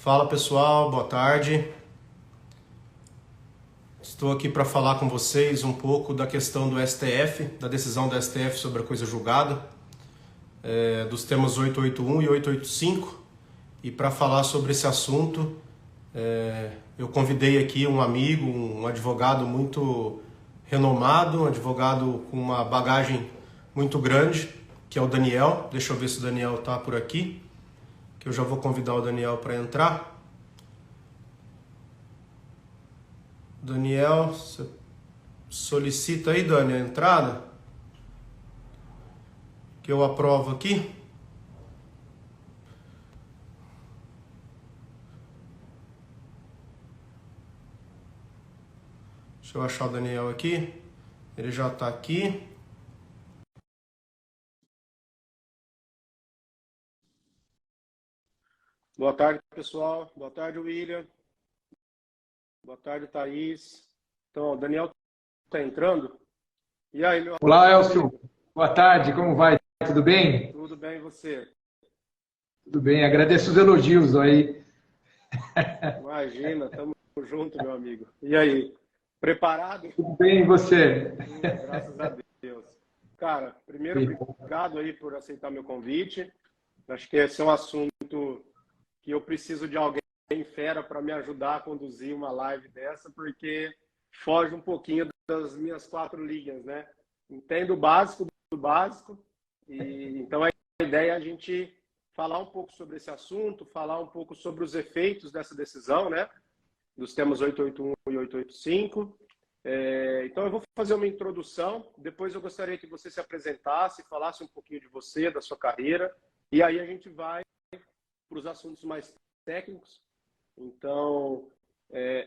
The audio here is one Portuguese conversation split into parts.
Fala pessoal, boa tarde. Estou aqui para falar com vocês um pouco da questão do STF, da decisão do STF sobre a coisa julgada, dos temas 881 e 885. E para falar sobre esse assunto, eu convidei aqui um amigo, um advogado muito renomado, um advogado com uma bagagem muito grande, que é o Daniel. Deixa eu ver se o Daniel está por aqui, que eu já vou convidar o Daniel para entrar. Daniel, você solicita aí, Dani, a entrada, que eu aprovo aqui. Deixa eu achar o Daniel aqui. Ele já está aqui. Boa tarde, pessoal. Boa tarde, William. Boa tarde, Thaís. Então, o Daniel está entrando. E aí, meu amigo? Olá, Elcio. Boa tarde, como vai? Tudo bem? Tudo bem, e você? Tudo bem, agradeço os elogios aí. Imagina, estamos juntos, meu amigo. E aí, preparado? Tudo bem, e você? Graças a Deus. Cara, primeiro, obrigado aí por aceitar meu convite. Acho que esse é um assunto que eu preciso de alguém fera para me ajudar a conduzir uma live dessa, porque foge um pouquinho das minhas 4 linhas, né? Entendo o básico do básico, e então a ideia é a gente falar um pouco sobre esse assunto, falar um pouco sobre os efeitos dessa decisão, né? Dos temas 881 e 885. Então eu vou fazer uma introdução, depois eu gostaria que você se apresentasse, falasse um pouquinho de você, da sua carreira, e aí a gente vai para os assuntos mais técnicos. Então,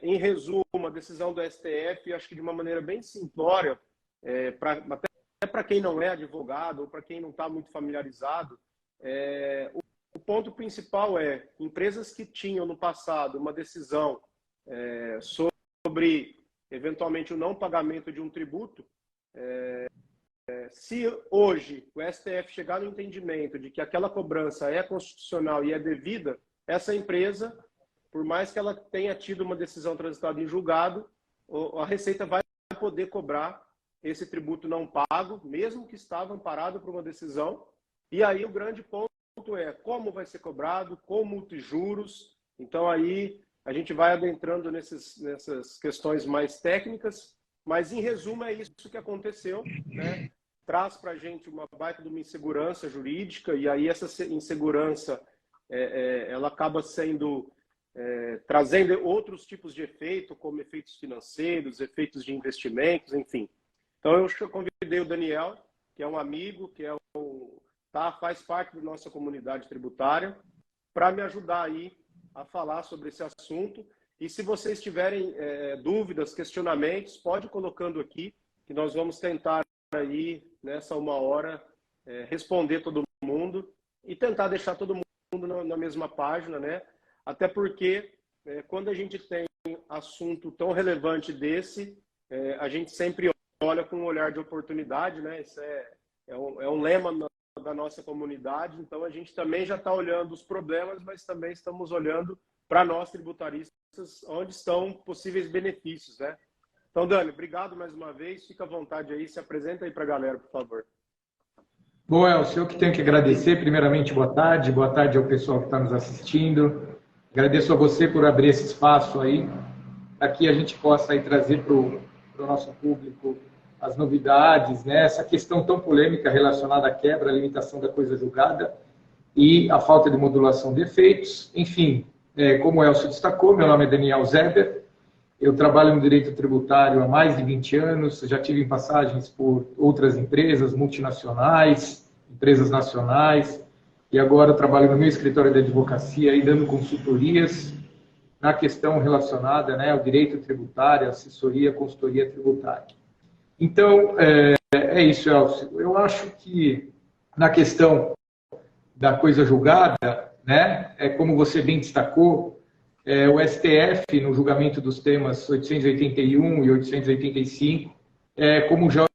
em resumo, a decisão do STF, acho que de uma maneira bem simplória, até para quem não é advogado ou para quem não está muito familiarizado, o ponto principal é empresas que tinham no passado uma decisão sobre, eventualmente, o não pagamento de um tributo, se hoje o STF chegar no entendimento de que aquela cobrança é constitucional e é devida, essa empresa, por mais que ela tenha tido uma decisão transitada em julgado, a Receita vai poder cobrar esse tributo não pago, mesmo que estava amparado por uma decisão. E aí o grande ponto é como vai ser cobrado, com multa e juros. Então aí a gente vai adentrando nessas questões mais técnicas, mas em resumo é isso que aconteceu, né? Traz para a gente uma baita de uma insegurança jurídica, e aí essa insegurança ela acaba sendo trazendo outros tipos de efeito, como efeitos financeiros, efeitos de investimentos, enfim. Então eu convidei o Daniel, que é um amigo, que faz parte da nossa comunidade tributária, para me ajudar aí a falar sobre esse assunto. E se vocês tiverem dúvidas, questionamentos, pode ir colocando aqui, que nós vamos tentar aí, nessa 1 hora, responder todo mundo e tentar deixar todo mundo na mesma página, né? Até porque, quando a gente tem assunto tão relevante desse, a gente sempre olha com um olhar de oportunidade, né? Isso é um lema da nossa comunidade. Então, a gente também já está olhando os problemas, mas também estamos olhando para nós, tributaristas, onde estão possíveis benefícios, né? Então, Dani, obrigado mais uma vez. Fica à vontade aí. Se apresenta aí para a galera, por favor. Bom, Elcio, eu que tenho que agradecer. Primeiramente, boa tarde. Boa tarde ao pessoal que está nos assistindo. Agradeço a você por abrir esse espaço aí, para que a gente possa aí trazer para o nosso público as novidades, né? Essa questão tão polêmica relacionada à quebra, à limitação da coisa julgada e a falta de modulação de efeitos. Enfim, como o Elcio destacou, meu nome é Daniel Zeber, eu trabalho no direito tributário há mais de 20 anos, já tive passagens por outras empresas multinacionais, empresas nacionais, e agora eu trabalho no meu escritório de advocacia, aí, dando consultorias na questão relacionada, né, ao direito tributário, assessoria, consultoria tributária. Então, é isso, Elcio. Eu acho que na questão da coisa julgada, né, como você bem destacou, o STF, no julgamento dos temas 881 e 885, como já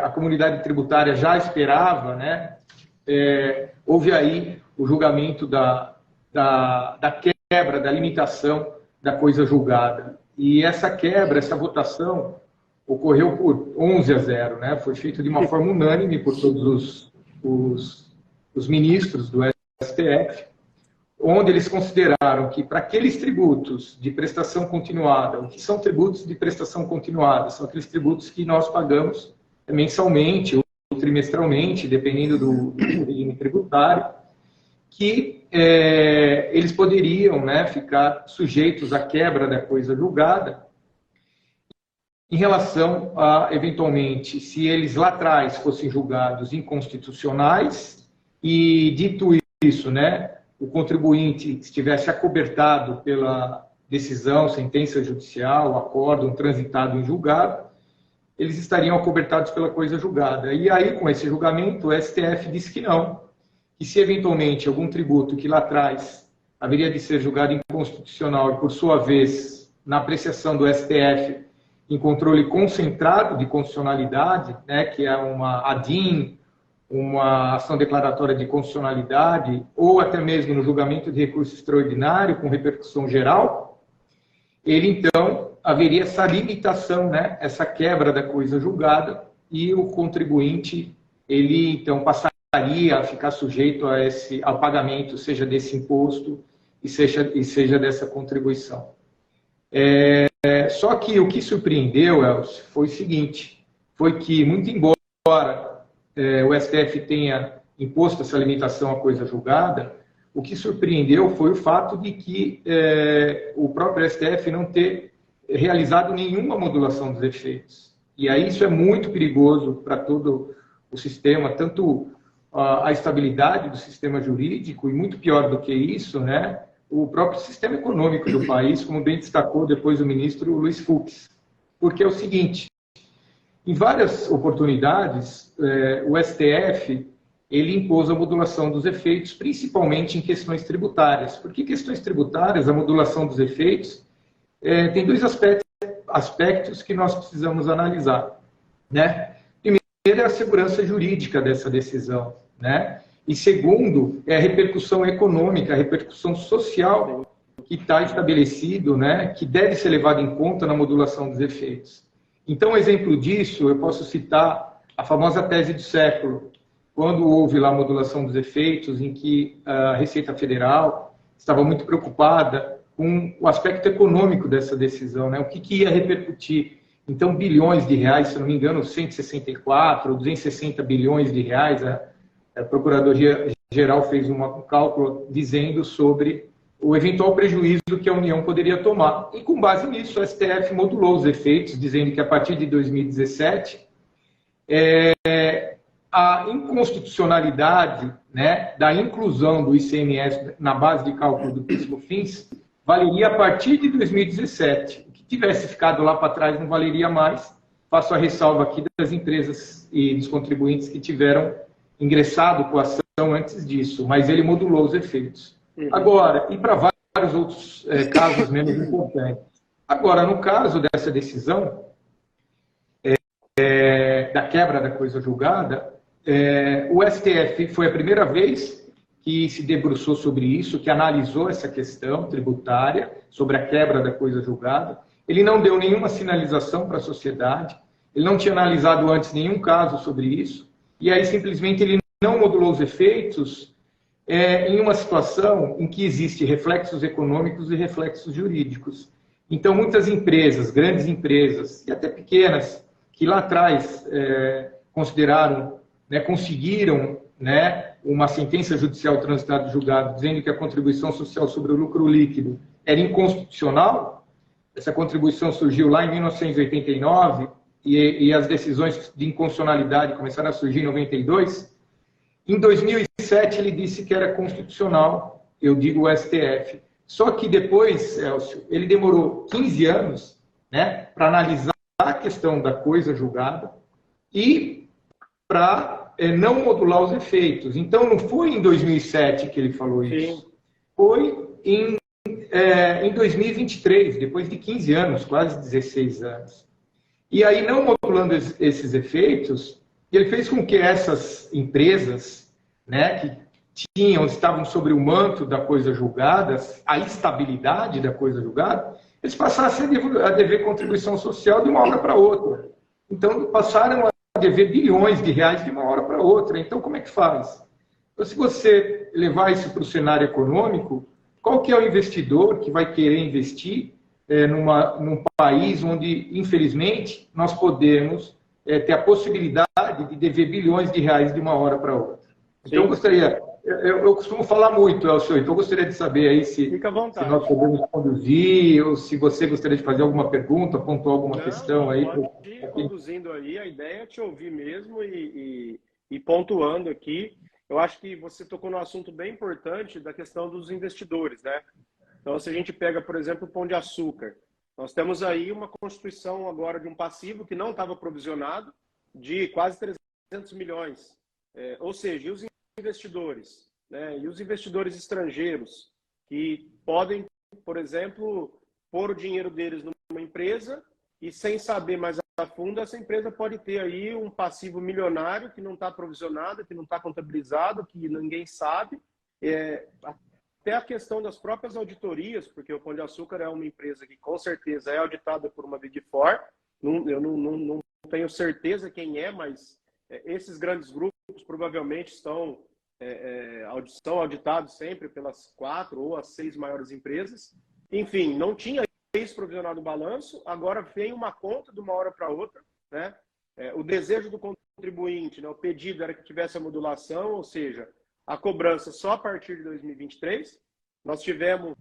a comunidade tributária já esperava, né, houve aí o julgamento da da quebra, da limitação da coisa julgada. E essa quebra, essa votação, ocorreu por 11-0, né? Foi feito de uma forma unânime por todos os ministros do STF, onde eles consideraram que para aqueles tributos de prestação continuada, o que são tributos de prestação continuada? São aqueles tributos que nós pagamos mensalmente ou trimestralmente, dependendo do regime tributário, que eles poderiam, né, ficar sujeitos à quebra da coisa julgada em relação a, eventualmente, se eles lá atrás fossem julgados inconstitucionais e, dito isso, né, o contribuinte estivesse acobertado pela decisão, sentença judicial, acórdão transitado em julgado, eles estariam acobertados pela coisa julgada. E aí, com esse julgamento, o STF disse que não, que se eventualmente algum tributo que lá atrás haveria de ser julgado inconstitucional e, por sua vez, na apreciação do STF, em controle concentrado de constitucionalidade, né, que é uma ADIM, uma ação declaratória de constitucionalidade, ou até mesmo no julgamento de recurso extraordinário com repercussão geral, ele então haveria essa limitação, né, essa quebra da coisa julgada, e o contribuinte, ele então passaria a ficar sujeito ao pagamento, seja desse imposto e seja dessa contribuição. Só que o que surpreendeu, Elcio, foi o seguinte, foi que, muito embora o STF tenha imposto essa limitação à coisa julgada, o que surpreendeu foi o fato de que o próprio STF não ter realizado nenhuma modulação dos efeitos. E aí isso é muito perigoso para todo o sistema, tanto a estabilidade do sistema jurídico, e muito pior do que isso, né, o próprio sistema econômico do país, como bem destacou depois o ministro Luiz Fux. Porque é o seguinte, em várias oportunidades, o STF ele impôs a modulação dos efeitos, principalmente em questões tributárias. Porque questões tributárias, a modulação dos efeitos, tem dois aspectos que nós precisamos analisar, né? Primeiro é a segurança jurídica dessa decisão, né? E segundo é a repercussão econômica, a repercussão social que está estabelecido, né? Que deve ser levado em conta na modulação dos efeitos. Então, um exemplo disso, eu posso citar a famosa tese do século, quando houve lá a modulação dos efeitos, em que a Receita Federal estava muito preocupada com o aspecto econômico dessa decisão, né? O que ia repercutir. Então, bilhões de reais, se não me engano, 164 ou 260 bilhões de reais, a Procuradoria-Geral fez um cálculo dizendo sobre o eventual prejuízo que a União poderia tomar. E, com base nisso, o STF modulou os efeitos, dizendo que, a partir de 2017, a inconstitucionalidade, né, da inclusão do ICMS na base de cálculo do PIS/COFINS valeria a partir de 2017. O que tivesse ficado lá para trás não valeria mais. Faço a ressalva aqui das empresas e dos contribuintes que tiveram ingressado com a ação antes disso, mas ele modulou os efeitos. Agora, e para vários outros casos menos importantes. Agora, no caso dessa decisão, da quebra da coisa julgada, o STF foi a primeira vez que se debruçou sobre isso, que analisou essa questão tributária, sobre a quebra da coisa julgada. Ele não deu nenhuma sinalização para a sociedade, ele não tinha analisado antes nenhum caso sobre isso, e aí simplesmente ele não modulou os efeitos em uma situação em que existem reflexos econômicos e reflexos jurídicos. Então, muitas empresas, grandes empresas, e até pequenas, que lá atrás consideraram, né, conseguiram, né, uma sentença judicial transitada de julgado dizendo que a contribuição social sobre o lucro líquido era inconstitucional. Essa contribuição surgiu lá em 1989 e as decisões de inconstitucionalidade começaram a surgir em 92. Em 2007 ele disse que era constitucional, eu digo o STF. Só que depois, Elcio, ele demorou 15 anos, né, para analisar a questão da coisa julgada e para não modular os efeitos. Então, não foi em 2007 que ele falou isso. Sim. Foi em 2023, depois de 15 anos, quase 16 anos. E aí, não modulando esses efeitos, ele fez com que essas empresas, né, que estavam sobre o manto da coisa julgada, a estabilidade da coisa julgada, eles passassem a dever contribuição social de uma hora para outra. Então, passaram a dever bilhões de reais de uma hora para outra. Então, como é que faz? Então, se você levar isso para o cenário econômico, qual que é o investidor que vai querer investir num país onde, infelizmente, nós podemos ter a possibilidade de dever bilhões de reais de uma hora para outra? Então, eu costumo falar muito, Elcio, então eu gostaria de saber aí se nós podemos conduzir, ou se você gostaria de fazer alguma pergunta, pontuar alguma questão aí. Pode ir conduzindo aí, a ideia é te ouvir mesmo e pontuando aqui. Eu acho que você tocou num assunto bem importante da questão dos investidores, né? Então, se a gente pega, por exemplo, o Pão de Açúcar, nós temos aí uma constituição agora de um passivo que não estava provisionado de quase 300 milhões. Ou seja, e os investidores, né? E os investidores estrangeiros que podem, por exemplo, pôr o dinheiro deles numa empresa e, sem saber mais a fundo, essa empresa pode ter aí um passivo milionário que não está provisionado, que não está contabilizado, que ninguém sabe. Até a questão das próprias auditorias, porque o Pão de Açúcar é uma empresa que com certeza é auditada por uma Big Four. Eu não tenho certeza quem é, mas esses grandes grupos provavelmente são auditados sempre pelas 4 ou as 6 maiores empresas. Enfim, não tinha isso provisionado no balanço, agora vem uma conta de uma hora para outra, né? O desejo do contribuinte, né, o pedido era que tivesse a modulação, ou seja, a cobrança só a partir de 2023. Nós tivemos,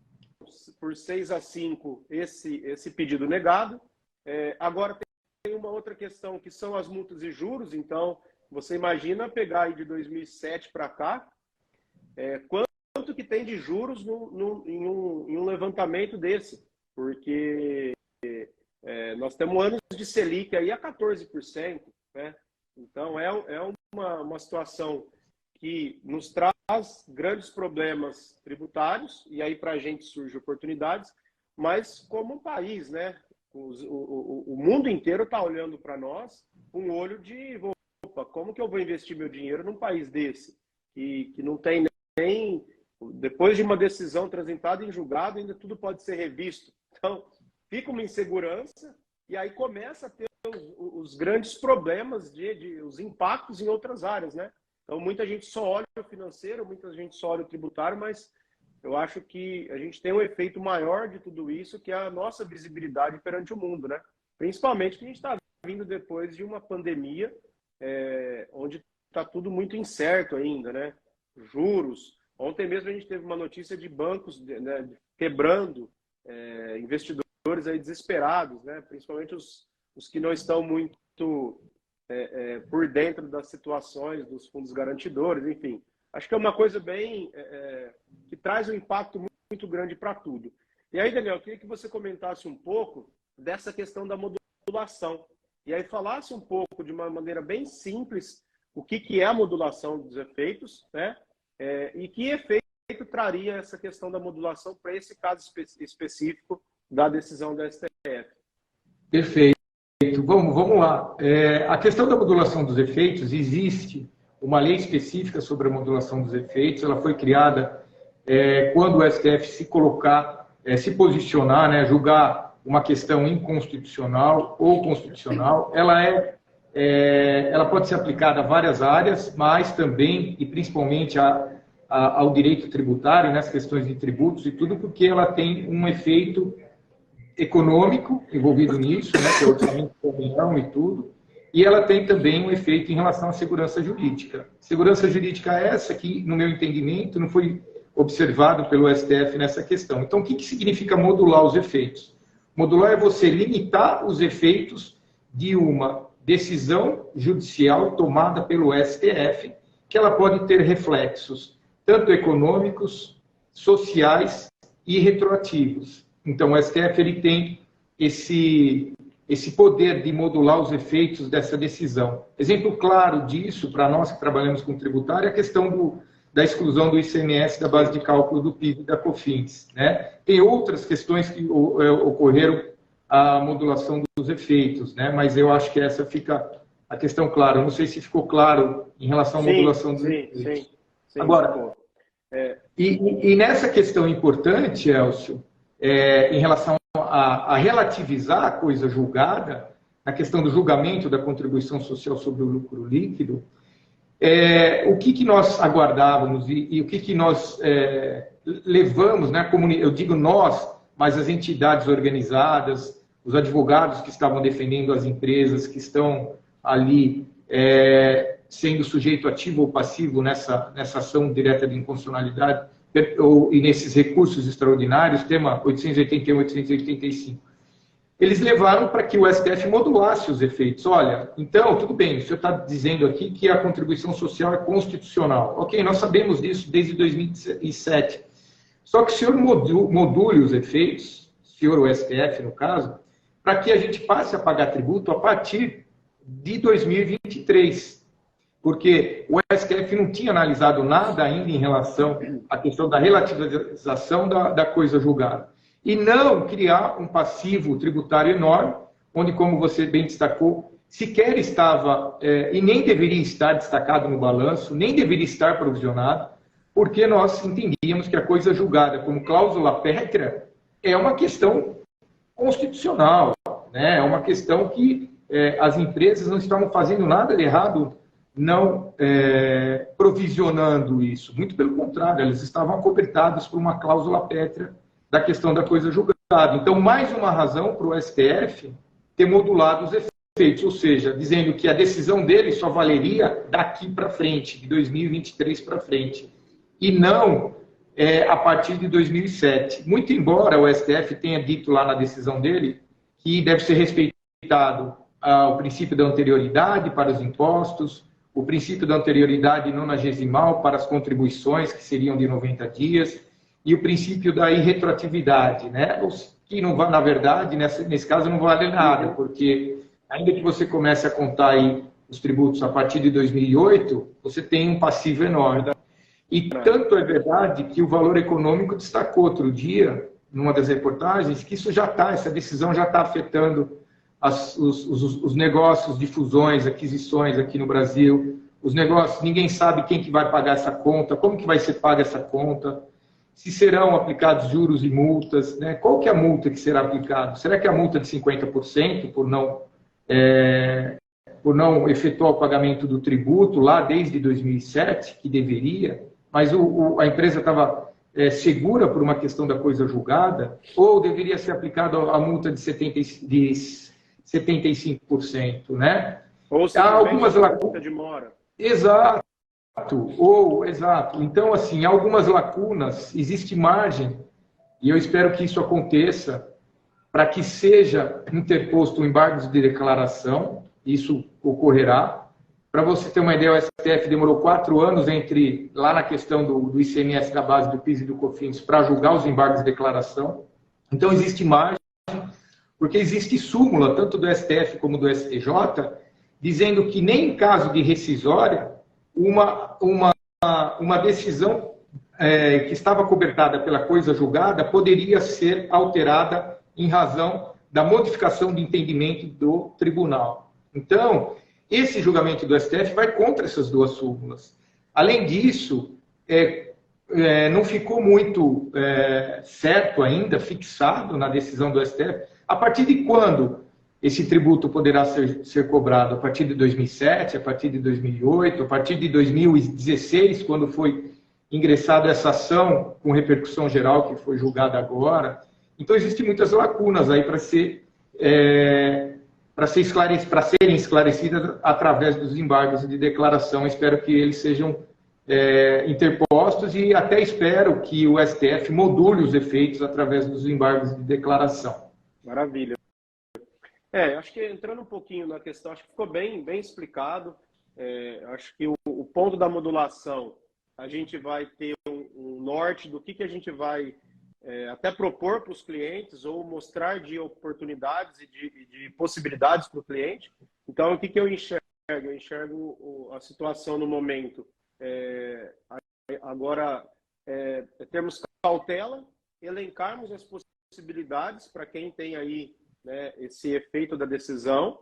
por 6-5, esse pedido negado. Agora tem uma outra questão, que são as multas e juros. Então, você imagina pegar aí de 2007 para cá, quanto que tem de juros em um levantamento desse? Porque nós temos anos de Selic aí a 14%, né? Então, é uma situação que nos traz grandes problemas tributários, e aí para a gente surgem oportunidades, mas como um país, né? O mundo inteiro está olhando para nós com um olho de, opa, como que eu vou investir meu dinheiro num país desse, que não tem nem, depois de uma decisão transitada em julgado, ainda tudo pode ser revisto. Então, fica uma insegurança, e aí começa a ter os grandes problemas, os impactos em outras áreas, né? Então, muita gente só olha o financeiro, muita gente só olha o tributário, mas eu acho que a gente tem um efeito maior de tudo isso, que é a nossa visibilidade perante o mundo, né? Principalmente que a gente está vindo depois de uma pandemia, onde está tudo muito incerto ainda, né? Juros. Ontem mesmo a gente teve uma notícia de bancos, né, quebrando, investidores aí desesperados, né? Principalmente os que não estão muito por dentro das situações dos fundos garantidores, enfim. Acho que é uma coisa bem que traz um impacto muito grande para tudo. E aí, Daniel, eu queria que você comentasse um pouco dessa questão da modulação. E aí falasse um pouco, de uma maneira bem simples, o que é a modulação dos efeitos, né? E que efeito traria essa questão da modulação para esse caso específico da decisão da STF. Perfeito. Vamos lá. A questão da modulação dos efeitos, existe uma lei específica sobre a modulação dos efeitos. Ela foi criada quando o STF se posicionar, né, julgar uma questão inconstitucional ou constitucional. Ela pode ser aplicada a várias áreas, mas também e principalmente ao direito tributário, nas questões de tributos e tudo, porque ela tem um efeito econômico envolvido nisso, né, que é o orçamento da União e tudo, e ela tem também um efeito em relação à segurança jurídica. Segurança jurídica é essa que, no meu entendimento, não foi observado pelo STF nessa questão. Então, o que significa modular os efeitos? Modular é você limitar os efeitos de uma decisão judicial tomada pelo STF, que ela pode ter reflexos tanto econômicos, sociais e retroativos. Então, o STF ele tem esse poder de modular os efeitos dessa decisão. Exemplo claro disso, para nós que trabalhamos com tributário, é a questão da exclusão do ICMS da base de cálculo do PIS e da COFINS, né? Tem outras questões que ocorreram a modulação dos efeitos, né? Mas eu acho que essa fica a questão clara. Eu não sei se ficou claro em relação à modulação dos efeitos. Sim. Agora, E nessa questão importante, Elcio, em relação a relativizar a coisa julgada, a questão do julgamento da contribuição social sobre o lucro líquido, o que nós aguardávamos e o que nós levamos, né, eu digo nós, mas as entidades organizadas, os advogados que estavam defendendo as empresas que estão ali sendo sujeito ativo ou passivo nessa ação direta de inconstitucionalidade e nesses recursos extraordinários, tema 881 e 885. Eles levaram para que o STF modulasse os efeitos. Olha, então, tudo bem, o senhor está dizendo aqui que a contribuição social é constitucional. Ok, nós sabemos disso desde 2007. Só que o senhor module os efeitos, o senhor, o STF, no caso, para que a gente passe a pagar tributo a partir de 2023. Porque o STF não tinha analisado nada ainda em relação à questão da relativização da coisa julgada. E não criar um passivo tributário enorme, onde, como você bem destacou, sequer estava, e nem deveria estar destacado no balanço, nem deveria estar provisionado, porque nós entendíamos que a coisa julgada como cláusula pétrea é uma questão constitucional, né? É uma questão que as empresas não estavam fazendo nada de errado não provisionando isso. Muito pelo contrário, elas estavam acobertadas por uma cláusula pétrea da questão da coisa julgada. Então, mais uma razão para o STF ter modulado os efeitos, ou seja, dizendo que a decisão dele só valeria daqui para frente, de 2023 para frente, e não a partir de 2007. Muito embora o STF tenha dito lá na decisão dele que deve ser respeitado o princípio da anterioridade para os impostos, o princípio da anterioridade nonagesimal para as contribuições, que seriam de 90 dias, e o princípio da irretroatividade, né? Que, não, na verdade, nesse caso, não vale nada, porque ainda que você comece a contar aí os tributos a partir de 2008, você tem um passivo enorme. E tanto é verdade que o Valor Econômico destacou outro dia, numa das reportagens, que isso já está, essa decisão já está afetando os negócios de fusões, aquisições aqui no Brasil, os negócios, ninguém sabe quem que vai pagar essa conta, como que vai ser paga essa conta, se serão aplicados juros e multas, né? Qual que é a multa que será aplicada? Será que é a multa de 50% por não efetuar o pagamento do tributo lá desde 2007, que deveria, mas a empresa estava segura por uma questão da coisa julgada, ou deveria ser aplicada a multa de 75%, né? Ou se há algumas lacunas de mora. Exato. Exato. Então, assim, há algumas lacunas, existe margem, e eu espero que isso aconteça, para que seja interposto um embargo de declaração, isso ocorrerá. Para você ter uma ideia, o STF demorou 4 anos lá na questão do ICMS da base do PIS e do COFINS para julgar os embargos de declaração. Então, existe margem, porque existe súmula, tanto do STF como do STJ, dizendo que nem em caso de rescisória, uma decisão que estava cobertada pela coisa julgada poderia ser alterada em razão da modificação de entendimento do tribunal. Então, esse julgamento do STF vai contra essas duas súmulas. Além disso, não ficou muito certo ainda, fixado na decisão do STF, a partir de quando esse tributo poderá ser cobrado? A partir de 2007, a partir de 2008, a partir de 2016, quando foi ingressada essa ação com repercussão geral, que foi julgada agora. Então, existem muitas lacunas aí para serem esclarecidas através dos embargos de declaração. Espero que eles sejam interpostos e até espero que o STF module os efeitos através dos embargos de declaração. Maravilha. Acho que entrando um pouquinho na questão, acho que ficou bem explicado. Acho que o ponto da modulação, a gente vai ter um norte do que a gente vai até propor para os clientes ou mostrar de oportunidades e de possibilidades para o cliente. Então, o que eu enxergo? Eu enxergo a situação no momento. Agora, termos cautela, elencarmos as possibilidades para quem tem aí, né, esse efeito da decisão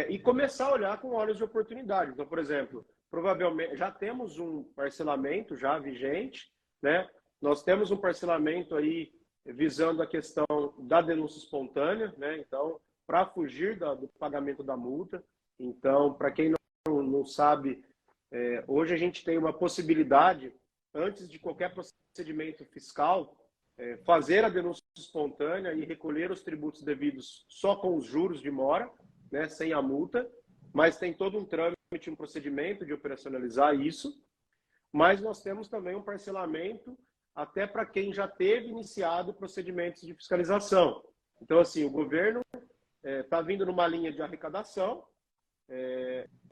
e começar a olhar com olhos de oportunidade. Então, por exemplo, provavelmente já temos um parcelamento já vigente, né? Nós temos um parcelamento aí visando a questão da denúncia espontânea, né? Então, para fugir do pagamento da multa. Então, para quem não sabe, hoje a gente tem uma possibilidade, antes de qualquer procedimento fiscal, fazer a denúncia espontânea e recolher os tributos devidos só com os juros de mora, né, sem a multa, mas tem todo um trâmite, um procedimento de operacionalizar isso. Mas nós temos também um parcelamento até para quem já teve iniciado procedimentos de fiscalização. Então, assim, o governo está vindo numa linha de arrecadação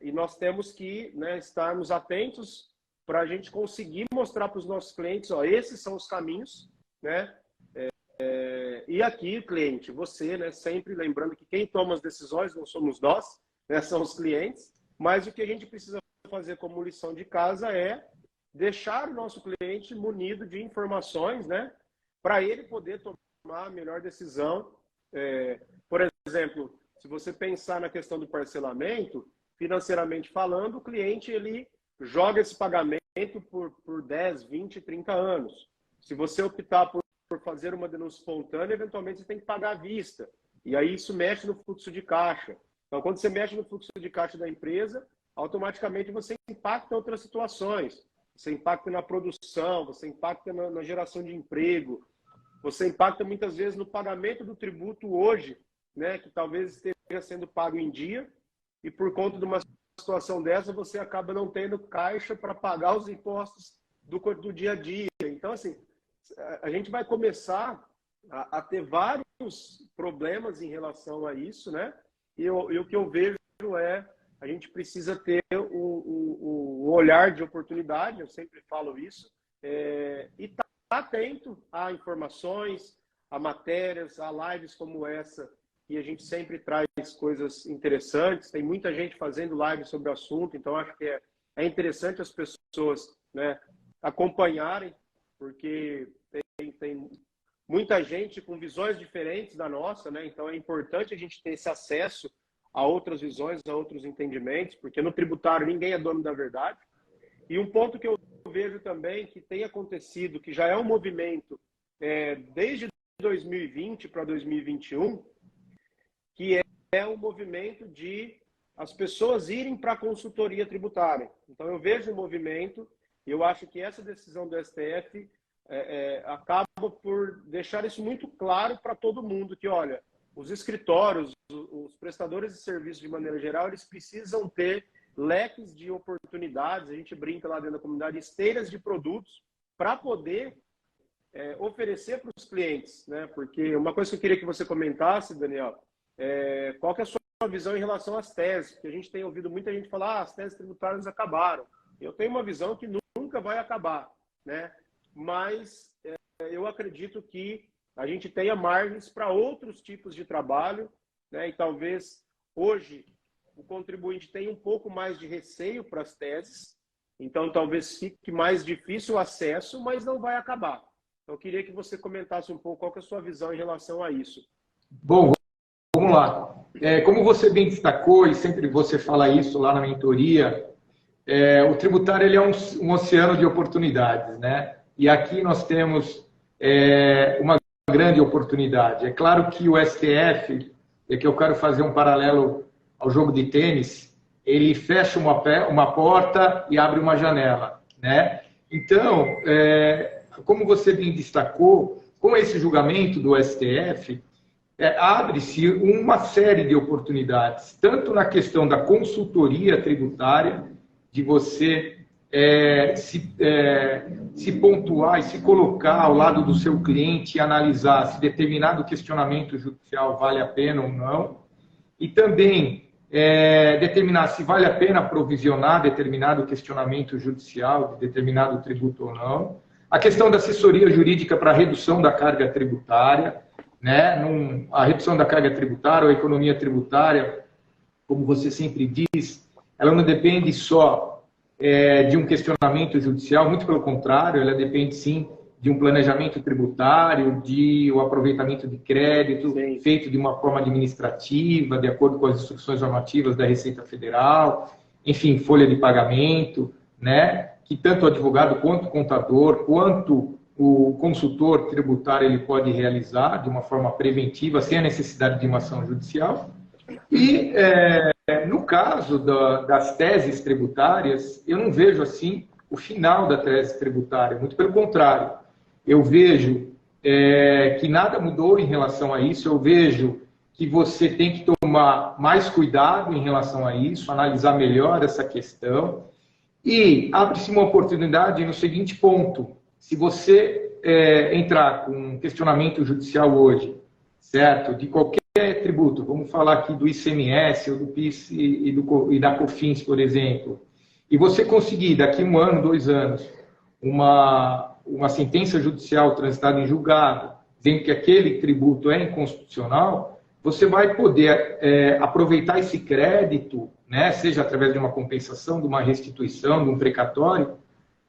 e nós temos que, né, estarmos atentos para a gente conseguir mostrar para os nossos clientes, ó, esses são os caminhos, né? E aqui, cliente, você, né, sempre lembrando que quem toma as decisões não somos nós, né, são os clientes, mas o que a gente precisa fazer como lição de casa é deixar o nosso cliente munido de informações, né, para ele poder tomar a melhor decisão. Por exemplo, se você pensar na questão do parcelamento, financeiramente falando, o cliente ele joga esse pagamento por 10, 20, 30 anos. Se você optar por fazer uma denúncia espontânea, eventualmente você tem que pagar à vista. E aí isso mexe no fluxo de caixa. Então, quando você mexe no fluxo de caixa da empresa, automaticamente você impacta em outras situações. Você impacta na produção, você impacta na geração de emprego, você impacta muitas vezes no pagamento do tributo hoje, né, que talvez esteja sendo pago em dia, e por conta de uma situação dessa, você acaba não tendo caixa para pagar os impostos do dia a dia. Então, assim, a gente vai começar a ter vários problemas em relação a isso, né? E o que eu vejo a gente precisa ter o olhar de oportunidade, eu sempre falo isso, e estar atento a informações, a matérias, a lives como essa, e a gente sempre traz coisas interessantes. Tem muita gente fazendo live sobre o assunto, então acho que é interessante as pessoas, né, acompanharem, porque tem muita gente com visões diferentes da nossa, né? Então é importante a gente ter esse acesso a outras visões, a outros entendimentos, porque no tributário ninguém é dono da verdade. E um ponto que eu vejo também que tem acontecido, que já é um movimento desde 2020 para 2021, que é um movimento de as pessoas irem para a consultoria tributária. Então eu vejo um movimento, e eu acho que essa decisão do STF acaba por deixar isso muito claro para todo mundo, que olha, os escritórios, os prestadores de serviços de maneira geral, eles precisam ter leques de oportunidades, a gente brinca lá dentro da comunidade, esteiras de produtos para poder oferecer para os clientes, né? Porque uma coisa que eu queria que você comentasse, Daniel, qual que é a sua visão em relação às teses? Porque a gente tem ouvido muita gente falar, as teses tributárias acabaram. Eu tenho uma visão que nunca vai acabar, né? Mas eu acredito que a gente tenha margens para outros tipos de trabalho, né? E talvez hoje o contribuinte tenha um pouco mais de receio para as teses, então talvez fique mais difícil o acesso, mas não vai acabar. Então, eu queria que você comentasse um pouco qual que é a sua visão em relação a isso. Bom, vamos lá. Como você bem destacou, e sempre você fala isso lá na mentoria, o tributário ele é um oceano de oportunidades, né? E aqui nós temos uma grande oportunidade. É claro que o STF, e aqui eu quero fazer um paralelo ao jogo de tênis, ele fecha uma porta e abre uma janela, né? Então, como você bem destacou, com esse julgamento do STF, abre-se uma série de oportunidades, tanto na questão da consultoria tributária, de você se pontuar e se colocar ao lado do seu cliente e analisar se determinado questionamento judicial vale a pena ou não, e também determinar se vale a pena provisionar determinado questionamento judicial de determinado tributo ou não, a questão da assessoria jurídica para a redução da carga tributária, né? A redução da carga tributária ou a economia tributária, como você sempre diz, ela não depende só de um questionamento judicial, muito pelo contrário, ela depende sim de um planejamento tributário, de o aproveitamento de crédito feito de uma forma administrativa, de acordo com as instruções normativas da Receita Federal, enfim, folha de pagamento, né? que tanto o advogado quanto o contador, quanto o consultor tributário ele pode realizar de uma forma preventiva, sem a necessidade de uma ação judicial. E, no caso das teses tributárias, eu não vejo assim o final da tese tributária, muito pelo contrário. Eu vejo que nada mudou em relação a isso, eu vejo que você tem que tomar mais cuidado em relação a isso, analisar melhor essa questão, e abre-se uma oportunidade no seguinte ponto: se você entrar com um questionamento judicial hoje, certo, de qualquer tributo, vamos falar aqui do ICMS, ou do PIS e da COFINS, por exemplo, e você conseguir, daqui 1 ano, 2 anos, uma sentença judicial transitada em julgado, dizendo que aquele tributo é inconstitucional, você vai poder aproveitar esse crédito, né, seja através de uma compensação, de uma restituição, de um precatório,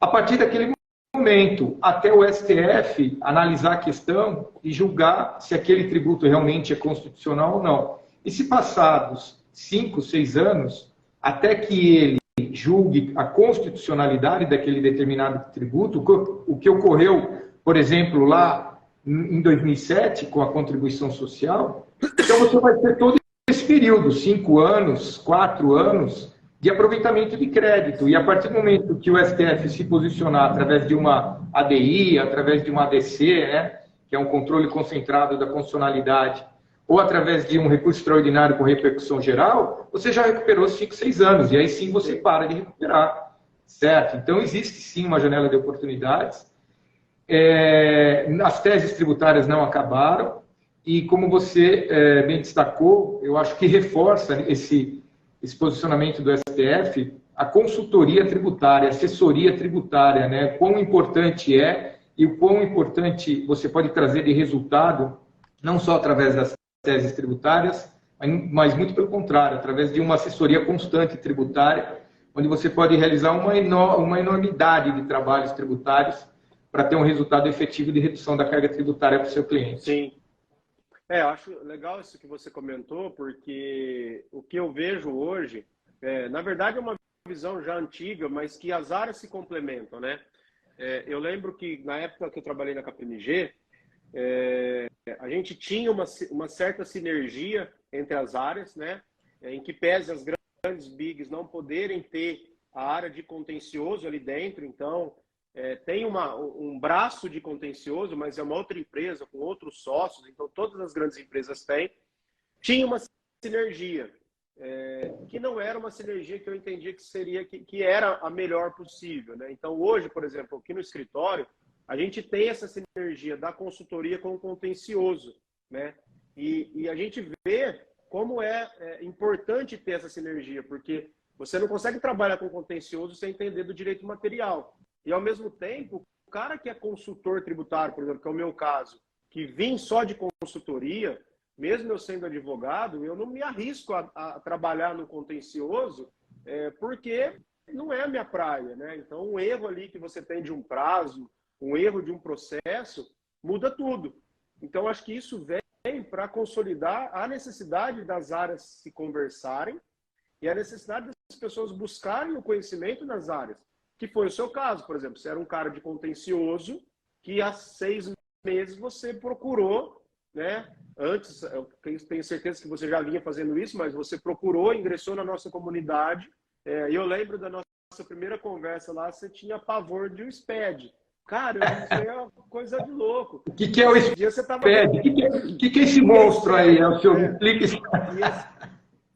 a partir daquele momento, até o STF analisar a questão e julgar se aquele tributo realmente é constitucional ou não. E se passados 5, 6 anos, até que ele julgue a constitucionalidade daquele determinado tributo, o que ocorreu, por exemplo, lá em 2007, com a contribuição social, então você vai ter todo esse período, 5 anos, 4 anos, de aproveitamento de crédito. E a partir do momento que o STF se posicionar através de uma ADI, através de uma ADC, né, que é um controle concentrado da constitucionalidade, ou através de um recurso extraordinário com repercussão geral, você já recuperou 5, 6 anos, e aí sim você para de recuperar, certo? Então existe sim uma janela de oportunidades. As teses tributárias não acabaram, e como você bem destacou, eu acho que reforça esse posicionamento do STF, a consultoria tributária, a assessoria tributária, né? Quão importante é e o quão importante você pode trazer de resultado, não só através das teses tributárias, mas muito pelo contrário, através de uma assessoria constante tributária, onde você pode realizar uma enormidade de trabalhos tributários para ter um resultado efetivo de redução da carga tributária para o seu cliente. Sim. Eu acho legal isso que você comentou, porque o que eu vejo hoje, na verdade é uma visão já antiga, mas que as áreas se complementam, né? Eu lembro que na época que eu trabalhei na KPMG, a gente tinha uma certa sinergia entre as áreas, né? Em que pese as grandes bigs não poderem ter a área de contencioso ali dentro, então tem um braço de contencioso, mas é uma outra empresa com outros sócios, então todas as grandes empresas têm. Tinha uma sinergia, que não era uma sinergia que eu entendia que era a melhor possível, né? Então hoje, por exemplo, aqui no escritório, a gente tem essa sinergia da consultoria com o contencioso, né? E a gente vê como é importante ter essa sinergia, porque você não consegue trabalhar com contencioso sem entender do direito material. E, ao mesmo tempo, o cara que é consultor tributário, por exemplo, que é o meu caso, que vim só de consultoria, mesmo eu sendo advogado, eu não me arrisco a trabalhar no contencioso, porque não é a minha praia, né? Então, um erro ali que você tem de um prazo, um erro de um processo, muda tudo. Então, acho que isso vem para consolidar a necessidade das áreas se conversarem e a necessidade das pessoas buscarem o conhecimento nas áreas. Que foi o seu caso, por exemplo. Você era um cara de contencioso que há 6 meses você procurou, né? Antes, eu tenho certeza que você já vinha fazendo isso, mas você procurou, ingressou na nossa comunidade. E eu lembro da nossa primeira conversa lá, você tinha pavor de um SPED. Cara, isso aí é uma coisa de louco. O que é o SPED? O que é esse monstro aí? É o seu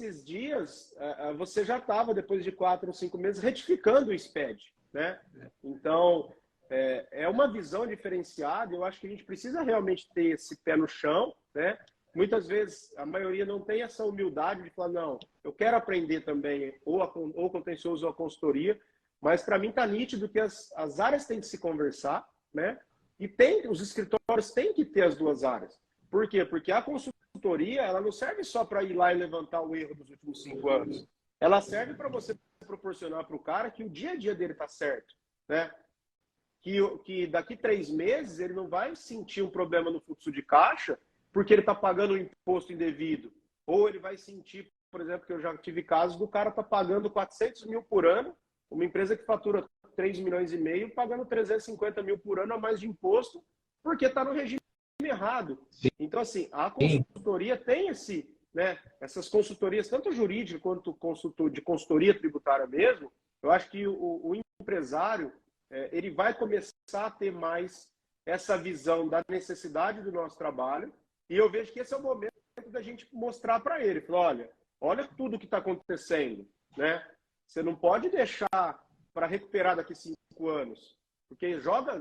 esses dias, você já estava, depois de 4 ou 5 meses, retificando o SPED, né? Então, é uma visão diferenciada. Eu acho que a gente precisa realmente ter esse pé no chão, né? Muitas vezes, a maioria não tem essa humildade de falar, não, eu quero aprender também, ou contencioso ou a consultoria, mas para mim está nítido que as áreas têm que se conversar, né? E os escritórios têm que ter as duas áreas. Por quê? Porque a consultoria, ela não serve só para ir lá e levantar o erro dos últimos 5 anos. Ela serve para você proporcionar para o cara que o dia a dia dele está certo, né? Que daqui 3 meses ele não vai sentir um problema no fluxo de caixa porque ele está pagando um imposto indevido. Ou ele vai sentir, por exemplo, que eu já tive casos do cara tá pagando 400 mil por ano, uma empresa que fatura 3 milhões e meio, pagando 350 mil por ano a mais de imposto, porque está no regime errado. Então, assim, a consultoria tem essas consultorias, tanto jurídica quanto de consultoria tributária mesmo. Eu acho que o empresário ele vai começar a ter mais essa visão da necessidade do nosso trabalho, e eu vejo que esse é o momento da gente mostrar para ele, falar, olha tudo que está acontecendo, né? Você não pode deixar para recuperar daqui 5 anos, porque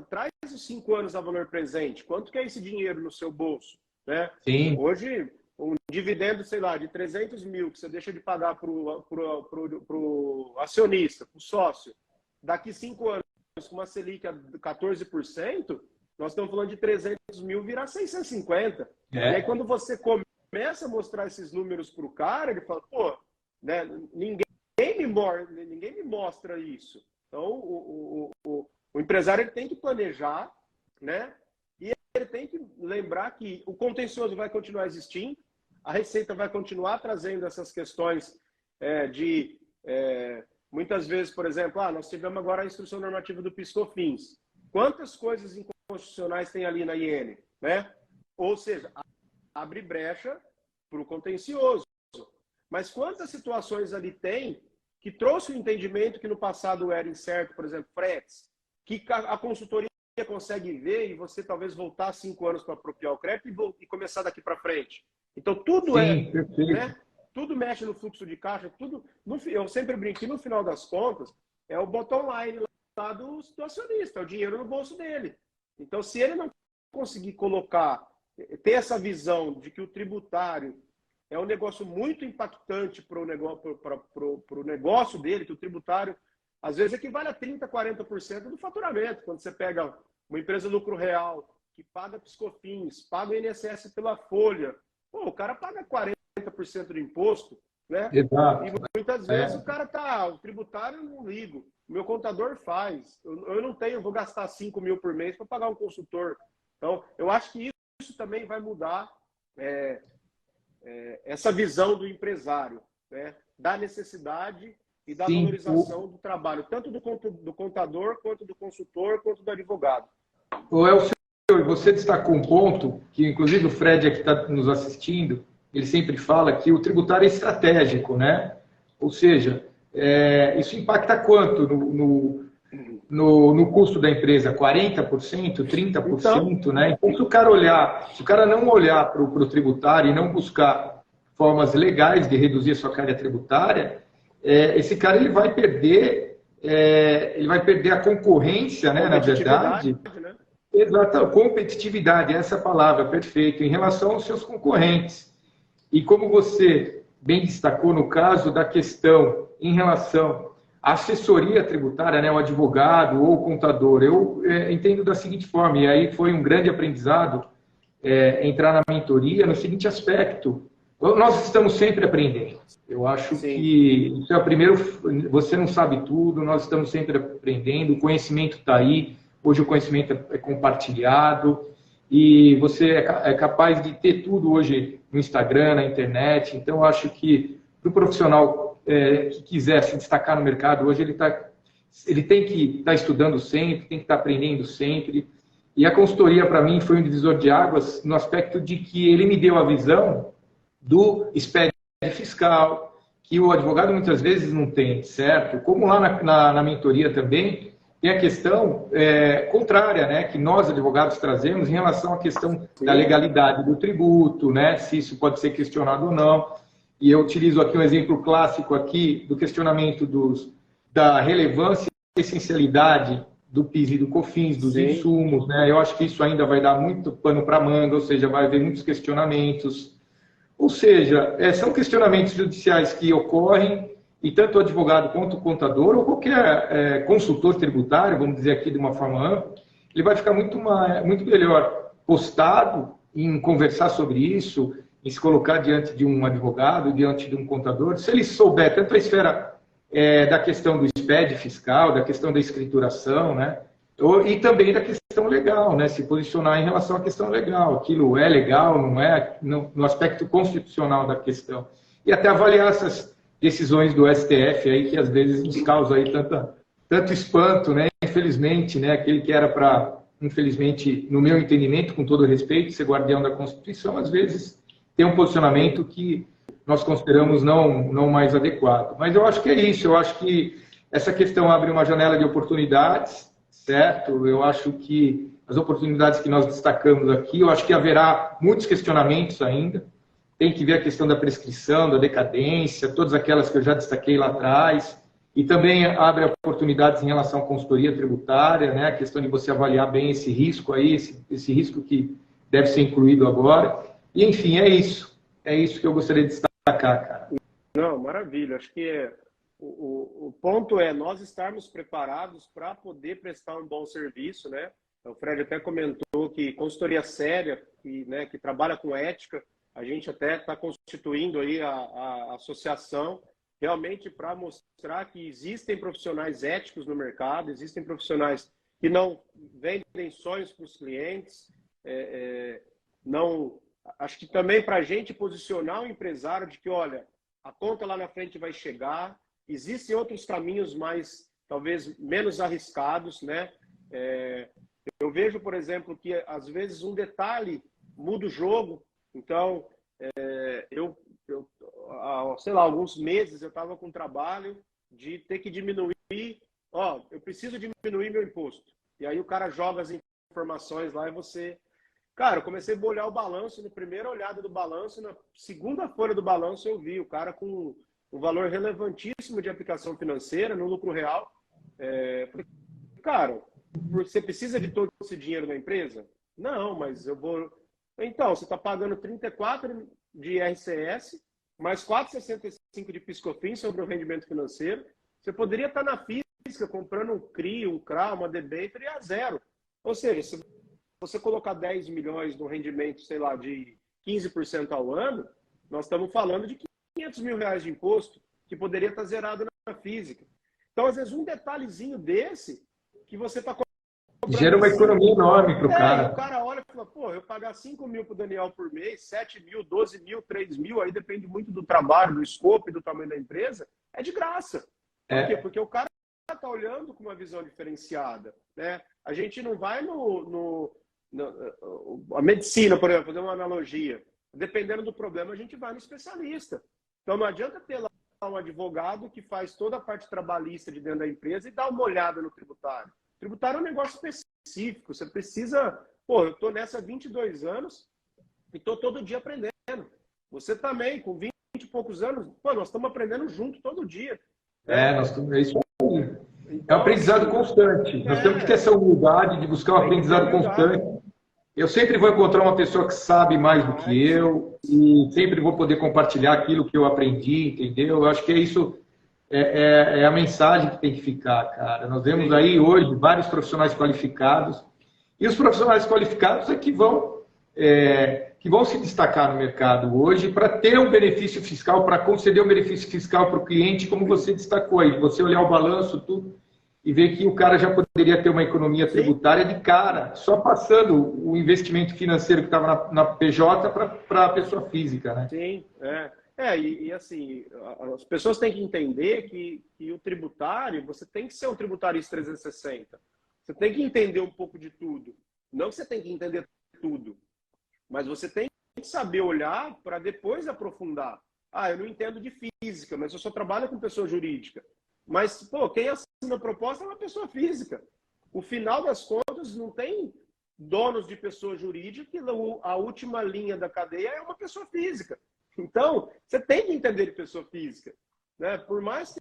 traz os 5 anos a valor presente. Quanto que é esse dinheiro no seu bolso, né? Sim. Hoje, um dividendo, sei lá, de 300 mil que você deixa de pagar para o acionista, para o sócio, daqui 5 anos, com uma Selic a 14%, nós estamos falando de 300 mil virar 650. E aí, quando você começa a mostrar esses números para o cara, ele fala, pô, né, ninguém me mostra isso. Então, o empresário ele tem que planejar, né? E ele tem que lembrar que o contencioso vai continuar existindo, a Receita vai continuar trazendo essas questões muitas vezes, por exemplo, nós tivemos agora a instrução normativa do PIS/COFINS. Quantas coisas inconstitucionais tem ali na IN, né? Ou seja, abre brecha para o contencioso. Mas quantas situações ali tem que trouxe o entendimento que no passado era incerto, por exemplo, fretes, que a consultoria consegue ver e você talvez voltar 5 anos para apropriar o crédito e começar daqui para frente. Então, tudo tudo mexe no fluxo de caixa, tudo. Eu sempre brinco que no final das contas é o bottom line lá do acionista, é o dinheiro no bolso dele. Então, se ele não conseguir ter essa visão de que o tributário é um negócio muito impactante para o negócio dele, que o tributário, às vezes, equivale a 30%, 40% do faturamento. Quando você pega uma empresa lucro real, que paga PIS/COFINS, paga o INSS pela folha, o cara paga 40% do imposto, né? Exato. E muitas vezes o cara o tributário eu não ligo, o meu contador faz, eu não tenho, vou gastar 5 mil por mês para pagar um consultor. Então, eu acho que isso também vai mudar essa visão do empresário, né? Da necessidade e da valorização do trabalho, tanto do contador, quanto do consultor, quanto do advogado. Elcio, você destacou um ponto que, inclusive, o Fred aqui está nos assistindo, ele sempre fala que o tributário é estratégico, né? Ou seja, isso impacta quanto no custo da empresa? 40%, 30%, então, né? Então, se o cara não olhar para o tributário e não buscar formas legais de reduzir a sua carga tributária, esse cara ele vai perder a concorrência, né? Na verdade. Né? Exato, competitividade, essa palavra, perfeito, em relação aos seus concorrentes. E como você bem destacou no caso da questão em relação à assessoria tributária, né, o advogado ou o contador, eu entendo da seguinte forma, e aí foi um grande aprendizado entrar na mentoria no seguinte aspecto: nós estamos sempre aprendendo. Eu acho que isso é o primeiro, você não sabe tudo, nós estamos sempre aprendendo, o conhecimento está aí, hoje o conhecimento é compartilhado, e você é capaz de ter tudo hoje no Instagram, na internet. Então, eu acho que para o profissional que quiser se destacar no mercado hoje, ele tem que estar estudando sempre, tem que estar aprendendo sempre. E a consultoria, para mim, foi um divisor de águas no aspecto de que ele me deu a visão do expediente fiscal, que o advogado muitas vezes não tem, certo? Como lá na mentoria também, tem a questão contrária, né, que nós, advogados, trazemos em relação à questão da legalidade do tributo, né, se isso pode ser questionado ou não. E eu utilizo aqui um exemplo clássico aqui do questionamento da relevância e essencialidade do PIS e do COFINS, dos insumos, né? Eu acho que isso ainda vai dar muito pano para manga, ou seja, vai haver muitos questionamentos. Ou seja, são questionamentos judiciais que ocorrem, e tanto o advogado quanto o contador, ou qualquer consultor tributário, vamos dizer aqui de uma forma ampla, ele vai ficar muito melhor postado em conversar sobre isso, em se colocar diante de um advogado, diante de um contador, se ele souber tanto a esfera da questão do SPED fiscal, da questão da escrituração, né? E também da questão legal, né? Se posicionar em relação à questão legal, aquilo é legal, não é, no aspecto constitucional da questão. E até avaliar essas decisões do STF aí, que às vezes nos causa aí tanto espanto, né? infelizmente, né, aquele que era para, infelizmente, no meu entendimento, com todo respeito, ser guardião da Constituição, às vezes tem um posicionamento que nós consideramos não mais adequado. Mas eu acho que é isso, eu acho que essa questão abre uma janela de oportunidades, certo? Eu acho que as oportunidades que nós destacamos aqui, eu acho que haverá muitos questionamentos ainda. Tem que ver a questão da prescrição, da decadência, todas aquelas que eu já destaquei lá atrás. E também abre oportunidades em relação à consultoria tributária, né? A questão de você avaliar bem esse risco aí, esse risco que deve ser incluído agora. E, enfim, é isso. É isso que eu gostaria de destacar, cara. Não, maravilha. Acho que o ponto é nós estarmos preparados para poder prestar um bom serviço, né? O Fred até comentou que consultoria séria, que trabalha com ética, a gente até está constituindo aí a associação realmente para mostrar que existem profissionais éticos no mercado, existem profissionais que não vendem sonhos para os clientes, acho que também para a gente posicionar o empresário de que, olha, a conta lá na frente vai chegar, existem outros caminhos mais, talvez, menos arriscados, né? Eu vejo, por exemplo, que às vezes um detalhe muda o jogo. Então, sei lá, alguns meses eu estava com trabalho de ter que diminuir, eu preciso diminuir meu imposto. E aí o cara joga as informações lá e você... Cara, eu comecei a olhar o balanço, na primeira olhada do balanço, na segunda folha do balanço eu vi o cara com um valor relevantíssimo de aplicação financeira no lucro real. Cara, você precisa de todo esse dinheiro na empresa? Não, mas eu vou... Então, você está pagando 34 de IRCS, mais 4,65 de PIS/COFINS sobre o rendimento financeiro. Você poderia estar na física comprando um CRI, um CRA, uma debênture a zero. Ou seja, se você colocar 10 milhões no rendimento, sei lá, de 15% ao ano, nós estamos falando de 500 mil reais de imposto que poderia estar zerado na física. Então, às vezes, um detalhezinho desse que você está... Gera uma economia enorme para o cara. O cara olha e fala, pô, eu pagar 5 mil para o Daniel por mês, 7 mil, 12 mil, 3 mil, aí depende muito do trabalho, do escopo e do tamanho da empresa, é de graça. Por quê? Porque o cara está olhando com uma visão diferenciada, né? A gente não vai a medicina, por exemplo, fazer uma analogia. Dependendo do problema, a gente vai no especialista. Então não adianta ter lá um advogado que faz toda a parte trabalhista de dentro da empresa e dá uma olhada no tributário. Tributário é um negócio específico. Você precisa... Pô, eu estou nessa há 22 anos e estou todo dia aprendendo. Você também, com 20 e poucos anos, pô, nós estamos aprendendo junto todo dia. Nós estamos... É isso aí. É um aprendizado constante. Nós temos que ter essa humildade de buscar um aprendizado constante. Eu sempre vou encontrar uma pessoa que sabe mais do que eu e sempre vou poder compartilhar aquilo que eu aprendi, entendeu? Eu acho que é isso... É a mensagem que tem que ficar, cara. Nós vemos aí hoje vários profissionais qualificados e os profissionais qualificados é que vão se destacar no mercado hoje para ter um benefício fiscal, para conceder um benefício fiscal para o cliente, como você destacou aí. Você olhar o balanço, tudo, e ver que o cara já poderia ter uma economia tributária de cara, só passando o investimento financeiro que estava na PJ para a pessoa física, né? Sim, e assim, as pessoas têm que entender que o tributário, você tem que ser um tributarista 360. Você tem que entender um pouco de tudo. Não que você tem que entender tudo, mas você tem que saber olhar para depois aprofundar. Eu não entendo de física, mas eu só trabalho com pessoa jurídica. Mas, pô, quem assina a proposta é uma pessoa física. O final das contas não tem donos de pessoa jurídica e a última linha da cadeia é uma pessoa física. Então, você tem que entender de pessoa física, né? Por mais que,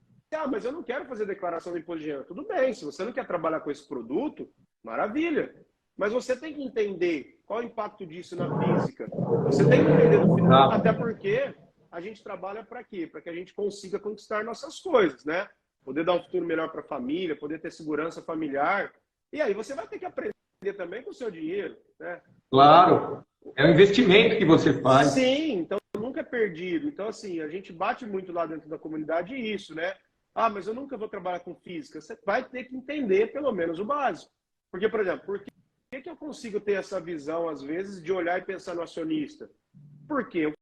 mas eu não quero fazer declaração de imposto de renda. Tudo bem, se você não quer trabalhar com esse produto, maravilha. Mas você tem que entender qual é o impacto disso na física. Você tem que entender no final, até porque a gente trabalha para quê? Para que a gente consiga conquistar nossas coisas, né? Poder dar um futuro melhor para a família, poder ter segurança familiar. E aí você vai ter que aprender também com o seu dinheiro, né? Claro. É um investimento que você faz. Sim, então nunca é perdido. Então, assim, a gente bate muito lá dentro da comunidade isso, né? Mas eu nunca vou trabalhar com física. Você vai ter que entender pelo menos o básico. Porque, por exemplo, por que eu consigo ter essa visão, às vezes, de olhar e pensar no acionista? Porque eu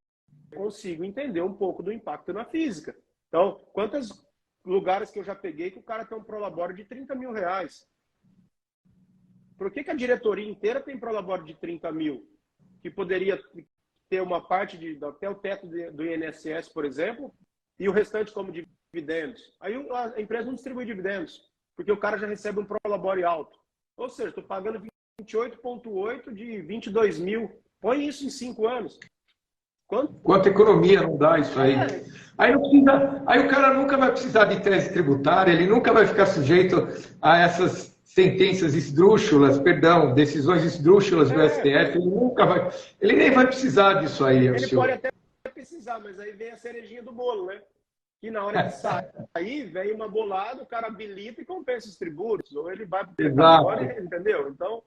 consigo entender um pouco do impacto na física. Então, quantos lugares que eu já peguei que o cara tem um prolabore de 30 mil reais? Por que a diretoria inteira tem prolabore de 30 mil? Que poderia ter uma parte até o teto do INSS, por exemplo, e o restante como dividendos. Aí a empresa não distribui dividendos, porque o cara já recebe um prolabore alto. Ou seja, estou pagando 28,8 de 22 mil. Põe isso em 5 anos. Quanta economia não dá isso aí? Aí o cara nunca vai precisar de tese tributária, ele nunca vai ficar sujeito a essas sentenças esdrúxulas, perdão, decisões esdrúxulas do STF, ele nem vai precisar disso aí. Ele pode até precisar, mas aí vem a cerejinha do bolo, né? Que na hora que sair, vem uma bolada, o cara habilita e compensa os tributos, ou ele vai para o precatório, entendeu? Então,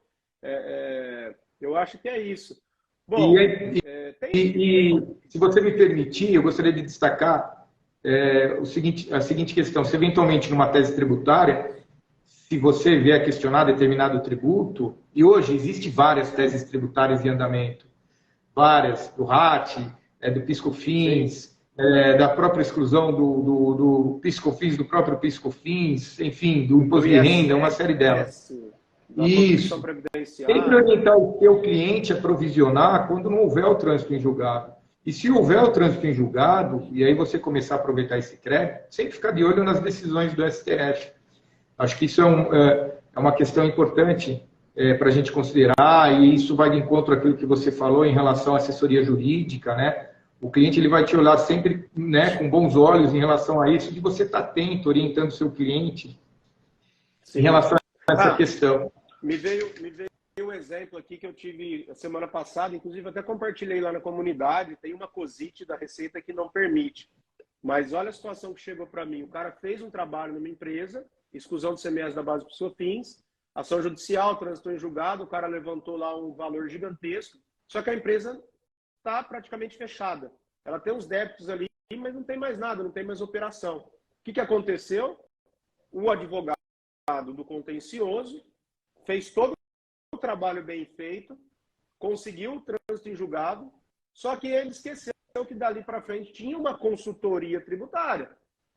eu acho que é isso. Bom, se você me permitir, eu gostaria de destacar a seguinte questão. Se eventualmente numa tese tributária, se você vier questionar determinado tributo, e hoje existem várias teses tributárias em andamento, várias, do RAT, do PIS/COFINS, da própria exclusão do PIS/COFINS, do próprio PIS/COFINS, enfim, do imposto de renda, uma série delas. Isso. Sempre orientar o seu cliente a provisionar quando não houver o trânsito em julgado. E se houver o trânsito em julgado, e aí você começar a aproveitar esse crédito, sempre ficar de olho nas decisões do STF. Acho que isso é uma questão importante para a gente considerar, e isso vai de encontro àquilo que você falou em relação à assessoria jurídica, né? O cliente ele vai te olhar sempre, né, com bons olhos em relação a isso, de você estar atento, orientando o seu cliente em relação a essa questão. Me veio um exemplo aqui que eu tive a semana passada, inclusive até compartilhei lá na comunidade, tem uma COSIT da Receita que não permite. Mas olha a situação que chegou para mim. O cara fez um trabalho numa empresa, exclusão de CMS da base dos PIS/COFINS, ação judicial, trânsito em julgado, o cara levantou lá um valor gigantesco, só que a empresa está praticamente fechada. Ela tem uns débitos ali, mas não tem mais nada, não tem mais operação. O que aconteceu? O advogado do contencioso fez todo o trabalho bem feito, conseguiu o trânsito em julgado, só que ele esqueceu que dali para frente tinha uma consultoria tributária.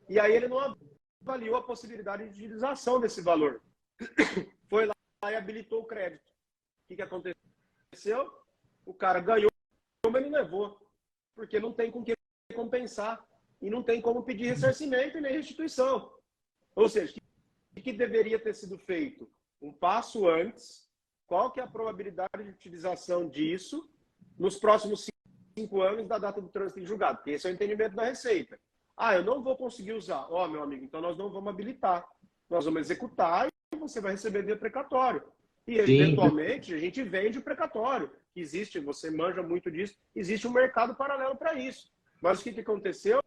E aí ele não avaliou a possibilidade de utilização desse valor. Foi lá e habilitou o crédito. O que aconteceu? O cara ganhou, mas não levou. Porque não tem com que compensar. E não tem como pedir ressarcimento e nem restituição. Ou seja, o que deveria ter sido feito? Um passo antes. Qual que é a probabilidade de utilização disso nos próximos 5 anos da data do trânsito em julgado? Porque esse é o entendimento da Receita. Ah, eu não vou conseguir usar. Ó, meu amigo, então nós não vamos habilitar. Nós vamos executar e você vai receber via precatório. E, eventualmente, a gente vende o precatório. Existe, você manja muito disso, existe um mercado paralelo para isso. Mas o que aconteceu?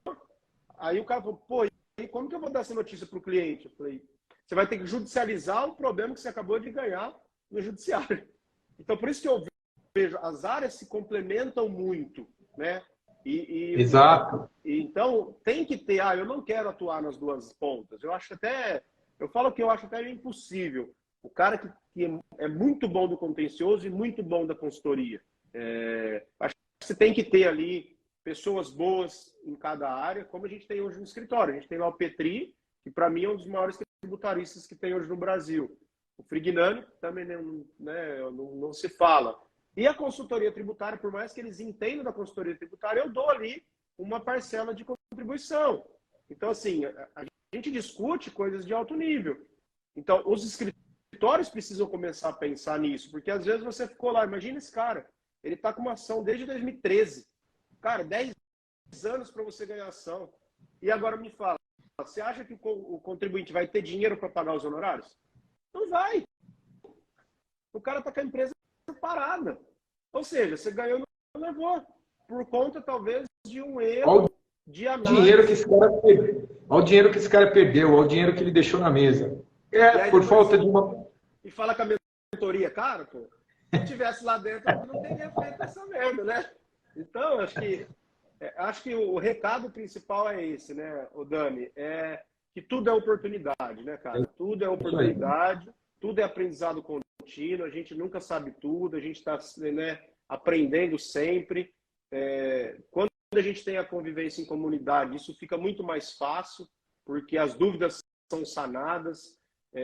Aí o cara falou, pô, e como que eu vou dar essa notícia para o cliente? Eu falei, você vai ter que judicializar o problema que você acabou de ganhar no judiciário. Então, por isso que eu vejo, as áreas se complementam muito, né? Exato. Então, tem que ter, eu não quero atuar nas duas pontas. Eu falo que eu acho até impossível. O cara que é muito bom do contencioso e muito bom da consultoria. Acho que você tem que ter ali pessoas boas em cada área, como a gente tem hoje no escritório. A gente tem lá o Petri, que para mim é um dos maiores tributaristas que tem hoje no Brasil. O Frignani também não se fala. E a consultoria tributária, por mais que eles entendam da consultoria tributária, eu dou ali uma parcela de contribuição. Então, assim, a gente discute coisas de alto nível. Então, os escritórios precisam começar a pensar nisso, porque às vezes você ficou lá, imagina esse cara, ele está com uma ação desde 2013. Cara, 10 anos para você ganhar ação. E agora me fala, você acha que o contribuinte vai ter dinheiro para pagar os honorários? Não vai. O cara está com a empresa parada. Ou seja, você ganhou e não levou. Por conta, talvez, de um erro de análise. Olha o dinheiro que esse cara perdeu, olha o dinheiro que ele deixou na mesa. Por falta de uma... E fala com a mentoria, cara, pô, se tivesse lá dentro, eu não teria feito essa merda, né? Então, acho que o recado principal é esse, né, o Dani? É que tudo é oportunidade, né, cara? Tudo é oportunidade, tudo é aprendizado contínuo, a gente nunca sabe tudo, a gente está, né, aprendendo sempre. Quando a gente tem a convivência em comunidade, isso fica muito mais fácil, porque as dúvidas são sanadas.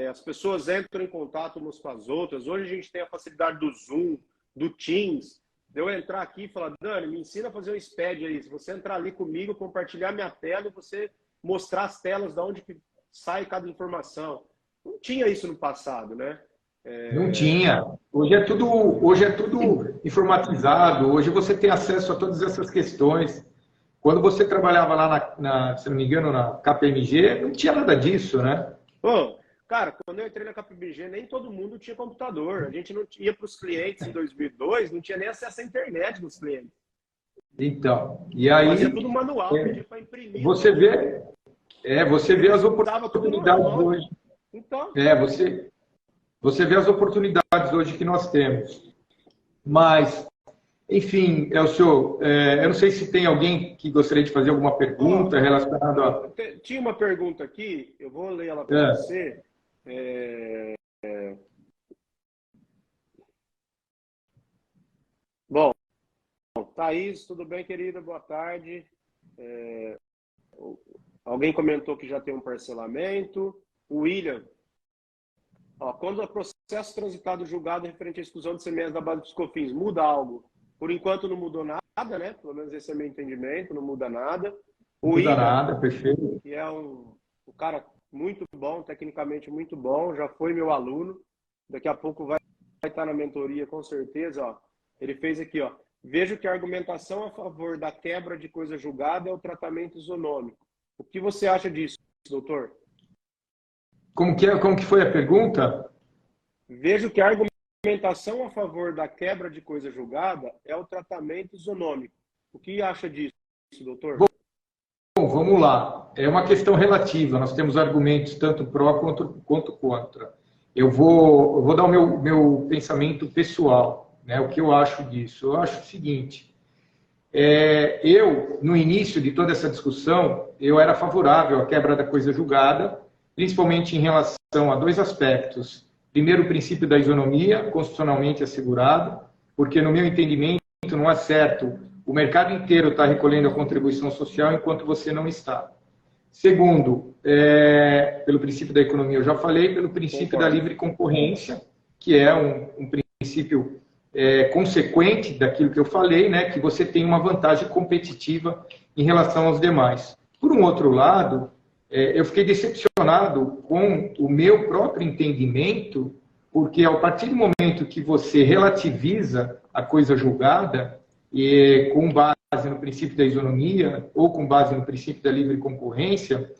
as pessoas entram em contato umas com as outras. Hoje a gente tem a facilidade do Zoom, do Teams. De eu entrar aqui e falar, Dani, me ensina a fazer um SPED aí. Se você entrar ali comigo, compartilhar minha tela e você mostrar as telas de onde que sai cada informação. Não tinha isso no passado, né? Não tinha. Hoje é tudo informatizado. Hoje você tem acesso a todas essas questões. Quando você trabalhava lá, se não me engano, na KPMG, não tinha nada disso, né? Bom, cara, quando eu entrei na KPMG, nem todo mundo tinha computador. A gente não ia para os clientes em 2002, não tinha nem acesso à internet dos clientes. Então, e aí... Fazia tudo manual, pedia para imprimir. Você vê as oportunidades hoje. Então... Você vê as oportunidades hoje que nós temos. Mas, enfim, Elcio, eu não sei se tem alguém que gostaria de fazer alguma pergunta relacionada a... Tinha uma pergunta aqui, eu vou ler ela para você. Bom, Thaís, tudo bem, querida? Boa tarde. Alguém comentou que já tem um parcelamento. O William, quando o processo transitado julgado referente à exclusão de CMS da base dos COFINS, muda algo? Por enquanto não mudou nada, né? Pelo menos esse é meu entendimento, não muda nada. Não muda nada, perfeito. Que é um cara muito bom, tecnicamente muito bom, já foi meu aluno. Daqui a pouco vai estar na mentoria, com certeza. Ó. Ele fez aqui, ó. Vejo que a argumentação a favor da quebra de coisa julgada é o tratamento isonômico. O que você acha disso, doutor? Como que foi a pergunta? Vejo que a argumentação a favor da quebra de coisa julgada é o tratamento isonômico. O que acha disso, doutor? Bom, vamos lá. É uma questão relativa. Nós temos argumentos tanto pró quanto contra. Eu vou dar o meu pensamento pessoal, né? O que eu acho disso. Eu acho o seguinte. No início de toda essa discussão, eu era favorável à quebra da coisa julgada, principalmente em relação a dois aspectos. Primeiro, o princípio da isonomia, constitucionalmente assegurado, porque, no meu entendimento, não é certo o mercado inteiro está recolhendo a contribuição social enquanto você não está. Segundo, pelo princípio da economia, eu já falei, pelo princípio da livre concorrência, que é um princípio consequente daquilo que eu falei, né, que você tem uma vantagem competitiva em relação aos demais. Por um outro lado, eu fiquei decepcionado com o meu próprio entendimento, porque a partir do momento que você relativiza a coisa julgada, com base no princípio da isonomia ou com base no princípio da livre concorrência,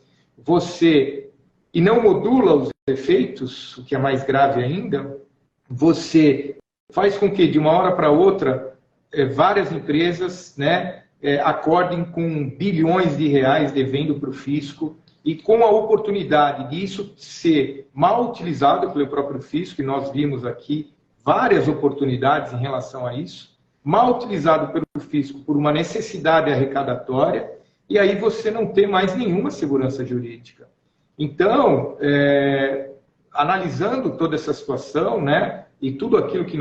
e não modula os efeitos, o que é mais grave ainda, você faz com que, de uma hora para outra, várias empresas, né, acordem com bilhões de reais devendo para o fisco, e com a oportunidade disso ser mal utilizado pelo próprio fisco, e nós vimos aqui várias oportunidades em relação a isso, mal utilizado pelo fisco por uma necessidade arrecadatória, e aí você não tem mais nenhuma segurança jurídica. Então, analisando toda essa situação, né, e tudo aquilo que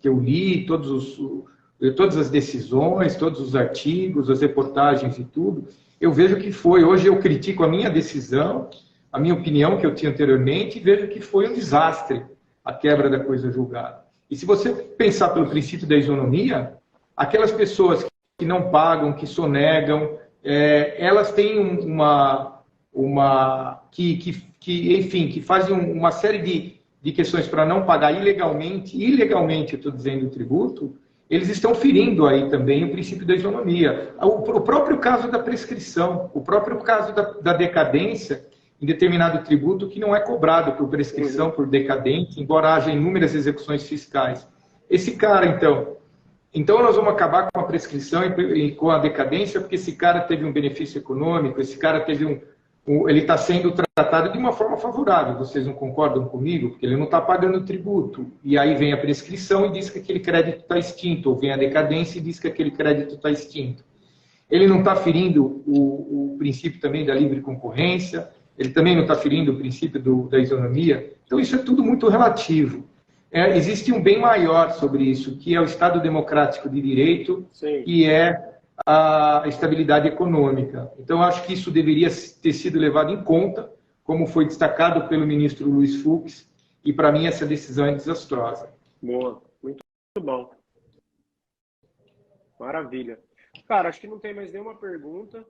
eu li, todas as decisões, todos os artigos, as reportagens e tudo, eu vejo que hoje eu critico a minha decisão, a minha opinião que eu tinha anteriormente, e vejo que foi um desastre a quebra da coisa julgada. E se você pensar pelo princípio da isonomia, aquelas pessoas que não pagam, que sonegam, elas têm que fazem uma série de questões para não pagar ilegalmente eu estou dizendo o tributo, eles estão ferindo aí também o princípio da isonomia. O próprio caso da prescrição, o próprio caso da decadência em determinado tributo que não é cobrado por prescrição, por decadente, embora haja inúmeras execuções fiscais. Esse cara, então nós vamos acabar com a prescrição e com a decadência, porque esse cara teve um benefício econômico, esse cara teve ele está sendo tratado de uma forma favorável. Vocês não concordam comigo? Porque ele não está pagando tributo. E aí vem a prescrição e diz que aquele crédito está extinto, ou vem a decadência e diz que aquele crédito está extinto. Ele não está ferindo o princípio também da livre concorrência, ele também não está ferindo o princípio da isonomia. Então isso é tudo muito relativo. Existe um bem maior sobre isso, que é o Estado Democrático de Direito, Sim. E a estabilidade econômica. Então, acho que isso deveria ter sido levado em conta como foi destacado pelo ministro Luiz Fux, e para mim essa decisão é desastrosa. Boa, muito bom. Maravilha. Cara, acho que não tem mais nenhuma pergunta.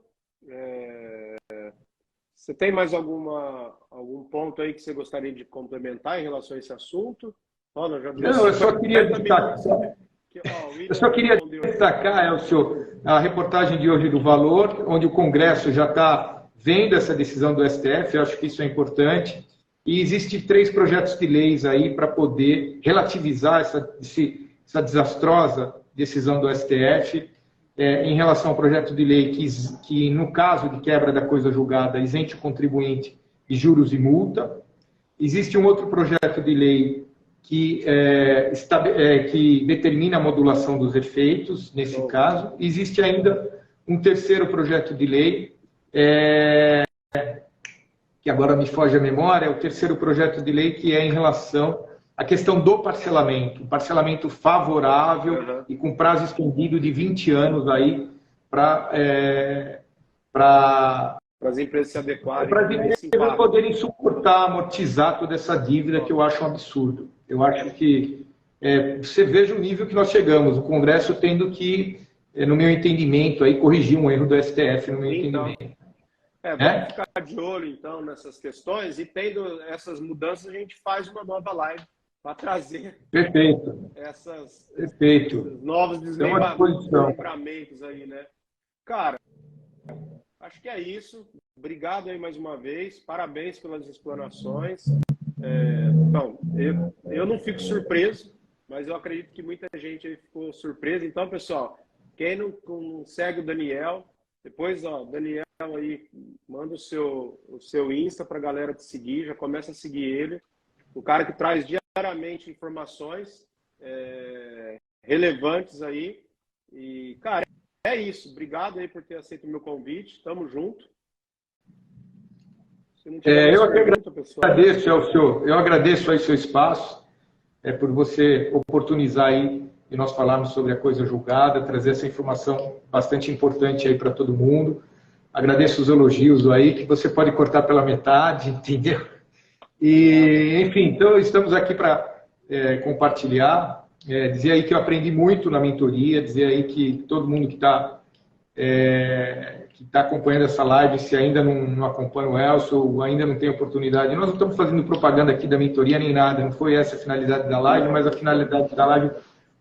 Você tem mais algum ponto aí que você gostaria de complementar em relação a esse assunto? Não, eu só queria destacar. Eu só queria destacar, Elcio, a reportagem de hoje do Valor, onde o Congresso já está vendo essa decisão do STF, eu acho que isso é importante. E existem 3 projetos de leis aí para poder relativizar essa desastrosa decisão do STF em relação ao projeto de lei que, no caso de quebra da coisa julgada, isente o contribuinte de juros e multa. Existe um outro projeto de lei que determina a modulação dos efeitos, nesse caso. Existe ainda um terceiro projeto de lei, que agora me foge a memória, é o terceiro projeto de lei que é em relação à questão do parcelamento, um parcelamento favorável e com prazo estendido de 20 anos aí para as empresas se adequarem. Para as empresas poderem suportar, amortizar toda essa dívida, que eu acho um absurdo. Eu acho que você veja o nível que nós chegamos, o Congresso tendo que, no meu entendimento, aí, corrigir um erro do STF, no meu entendimento. Vamos ficar de olho, então, nessas questões, e tendo essas mudanças, a gente faz uma nova live para trazer esses novos desmembramentos aí, né? Cara, acho que é isso. Obrigado aí mais uma vez. Parabéns pelas explanações. Eu não fico surpreso, mas eu acredito que muita gente aí ficou surpresa. Então, pessoal, quem não segue o Daniel, depois, Daniel aí, manda o seu Insta para a galera te seguir, já começa a seguir ele. O cara que traz diariamente informações relevantes aí. E, cara, é isso. Obrigado aí por ter aceito o meu convite. Tamo junto. Eu agradeço ao senhor. Eu agradeço aí seu espaço, por você oportunizar aí de nós falarmos sobre a coisa julgada, trazer essa informação bastante importante aí para todo mundo. Agradeço os elogios aí, que você pode cortar pela metade, entendeu? E, enfim, então estamos aqui para compartilhar, dizer aí que eu aprendi muito na mentoria, dizer aí que todo mundo que está acompanhando essa live, se ainda não acompanha o Elcio, ou ainda não tem oportunidade, nós não estamos fazendo propaganda aqui da mentoria nem nada, não foi essa a finalidade da live, mas a finalidade da live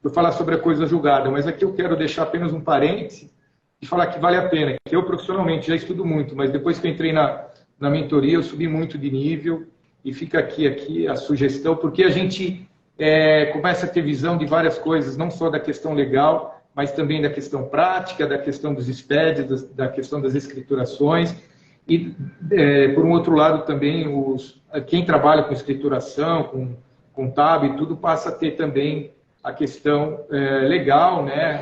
foi falar sobre a coisa julgada. Mas aqui eu quero deixar apenas um parêntese e falar que vale a pena, que eu profissionalmente já estudo muito, mas depois que eu entrei na mentoria, eu subi muito de nível, e fica aqui a sugestão, porque a gente começa a ter visão de várias coisas, não só da questão legal, mas também da questão prática, da questão dos SPEDs, da questão das escriturações, e, por um outro lado, também quem trabalha com escrituração, com TAB e tudo, passa a ter também a questão legal, né?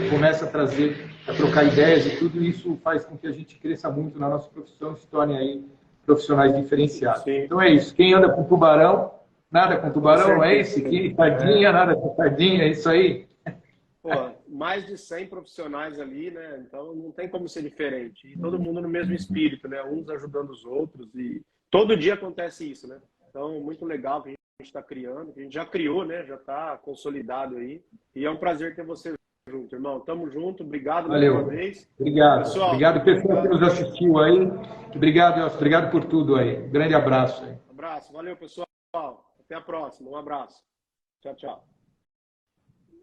Começa a trocar ideias e tudo isso faz com que a gente cresça muito na nossa profissão e se torne aí profissionais diferenciados. Sim. Então é isso. Quem anda com tubarão, nada com tubarão, é isso. Quem sardinha, nada com sardinha, é isso aí. Pô, mais de 100 profissionais ali, né? Então não tem como ser diferente. E todo mundo no mesmo espírito, né? Uns ajudando os outros e todo dia acontece isso, né? Então, muito legal que a gente está criando, que a gente já criou, né? Já está consolidado aí. E é um prazer ter você junto, irmão. Tamo junto. Obrigado mais uma vez. Obrigado. Pessoal, obrigado, pessoal, que nos assistiu aí. Obrigado, Elcio. Obrigado por tudo aí. Grande abraço aí. Abraço. Valeu, pessoal. Até a próxima. Um abraço. Tchau, tchau.